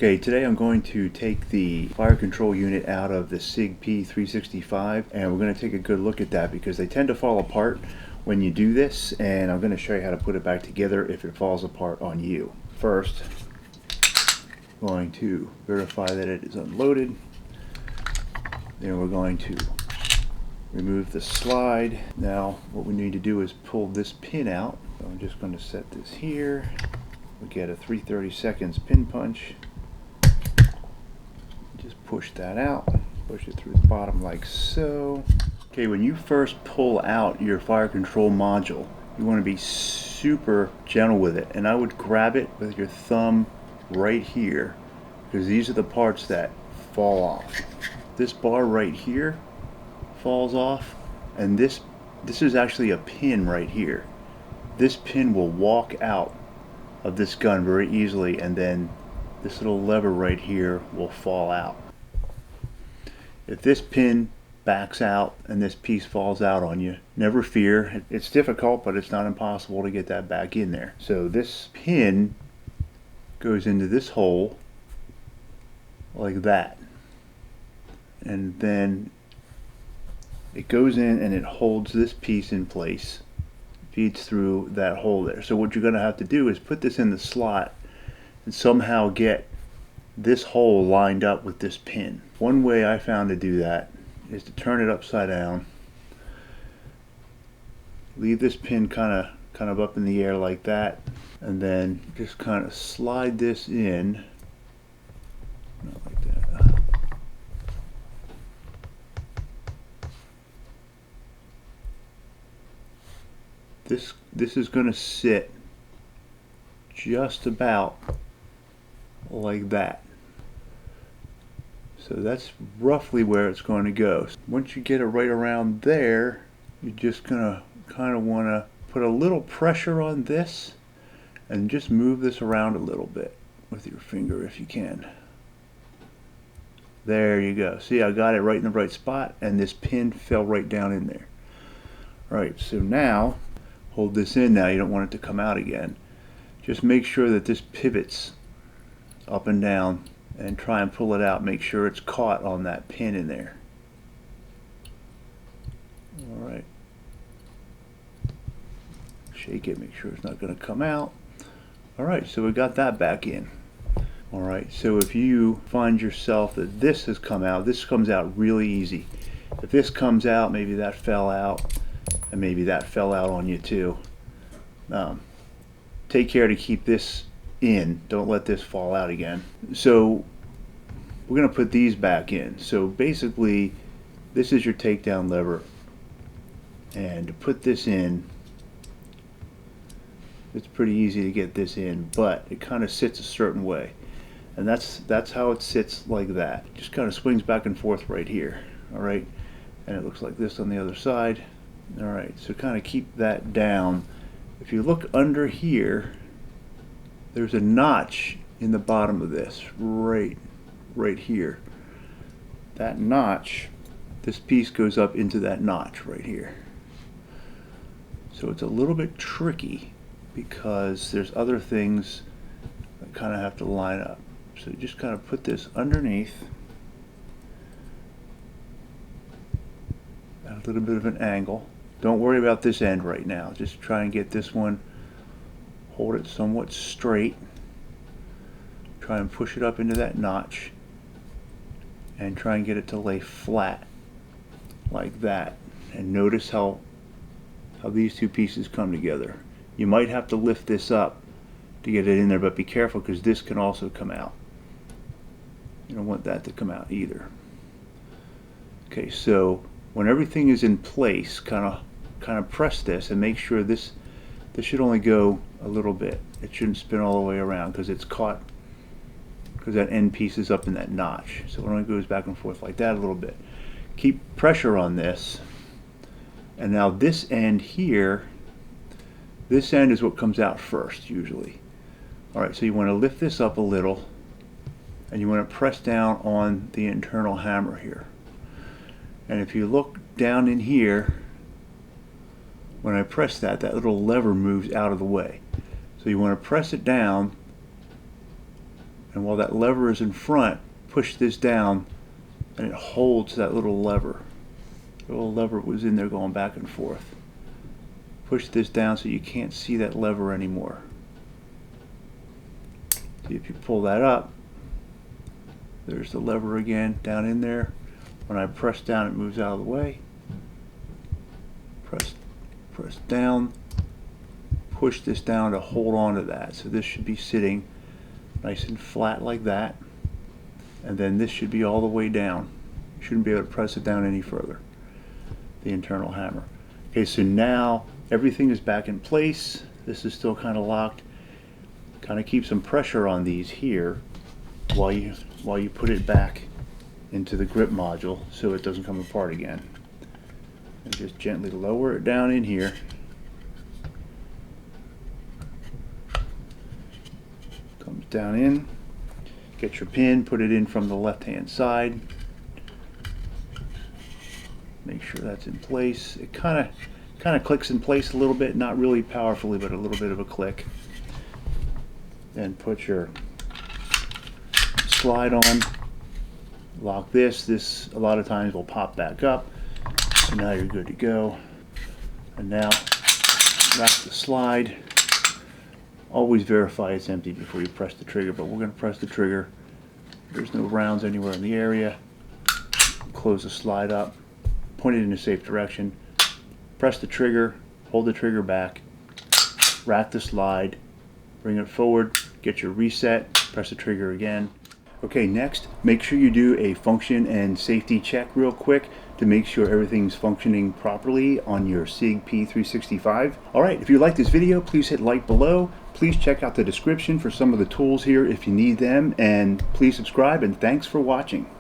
Okay, today I'm going to take the fire control unit out of the SIG P365 and we're going to take a good look at that because they tend to fall apart when you do this, and I'm going to show you how to put it back together if it falls apart on you. First, I'm going to verify that it is unloaded. Then we're going to remove the slide. Now what we need to do is pull this pin out. So I'm just going to set this here. We get a 3/32 pin punch. Just push that out, push it through the bottom like so. Okay, when you first pull out your fire control module, you want to be super gentle with it, and I would grab it with your thumb right here because these are the parts that fall off. This bar right here falls off, and this is actually a pin right here. This pin will walk out of this gun very easily, and then this little lever right here will fall out. If this pin backs out and this piece falls out on you, never fear. It's difficult, but it's not impossible to get that back in there. So this pin goes into this hole like that, and then it goes in and it holds this piece in place, feeds through that hole there. So what you're going to have to do is put this in the slot and somehow get this hole lined up with this pin. One way I found to do that is to turn it upside down, leave this pin kind of up in the air like that, and then just kind of slide this in, not like that. This is going to sit just about like that. So that's roughly where it's going to go. Once you get it right around there, you're just going to kind of want to put a little pressure on this and just move this around a little bit with your finger if you can. There you go. See, I got it right in the right spot, and this pin fell right down in there. Alright, so now hold this in. Now you don't want it to come out again. Just make sure that this pivots up and down and try and pull it out. Make sure it's caught on that pin in there. Alright. Shake it, make sure it's not going to come out. Alright, so we got that back in. Alright, so if you find yourself that this has come out, this comes out really easy. If this comes out, maybe that fell out, and maybe that fell out on you too. Take care to keep this in. Don't let this fall out again. So we're going to put these back in. So basically this is your takedown lever, and to put this in, it's pretty easy to get this in, but it kind of sits a certain way, and that's how it sits, like that. Just kind of swings back and forth right here. Alright, and it looks like this on the other side. Alright, so kind of keep that down. If you look under here, there's a notch in the bottom of this, right here. That notch, this piece goes up into that notch right here. So it's a little bit tricky because there's other things that kind of have to line up. So just kind of put this underneath at a little bit of an angle. Don't worry about this end right now. Just try and get this one, hold it somewhat straight, try and push it up into that notch, and try and get it to lay flat like that. And notice how these two pieces come together. You might have to lift this up to get it in there, but be careful because this can also come out. You don't want that to come out either. Okay, so when everything is in place, kind of press this and make sure this should only go a little bit. It shouldn't spin all the way around because it's caught, because that end piece is up in that notch. So it only goes back and forth like that a little bit. Keep pressure on this, and now this end here, this end is what comes out first usually. Alright, so you want to lift this up a little, and you want to press down on the internal hammer here. And if you look down in here, when I press that, that little lever moves out of the way. So you want to press it down and while that lever is in front, push this down and it holds that little lever. The little lever was in there going back and forth. Push this down so you can't see that lever anymore. See, if you pull that up, there's the lever again down in there. When I press down, it moves out of the way. Press down, push this down to hold on to that. So this should be sitting nice and flat like that. And then this should be all the way down. You shouldn't be able to press it down any further, the internal hammer. Okay, so now everything is back in place. This is still kind of locked. Kind of keep some pressure on these here while you put it back into the grip module so it doesn't come apart again. And just gently lower it down in here. Comes down in. Get your pin, put it in from the left hand side. Make sure that's in place. It kind of clicks in place a little bit, not really powerfully, but a little bit of a click. Then put your slide on, lock this. This a lot of times will pop back up. So now you're good to go. And now wrap the slide. Always verify it's empty before you press the trigger, but we're going to press the trigger. There's no rounds anywhere in the area. Close the slide up, point it in a safe direction, press the trigger, hold the trigger back, wrap the slide, bring it forward, get your reset, press the trigger again. Okay, next, make sure you do a function and safety check real quick to make sure everything's functioning properly on your SIG P365. Alright, if you like this video, please hit like below. Please check out the description for some of the tools here if you need them, and please subscribe, and thanks for watching.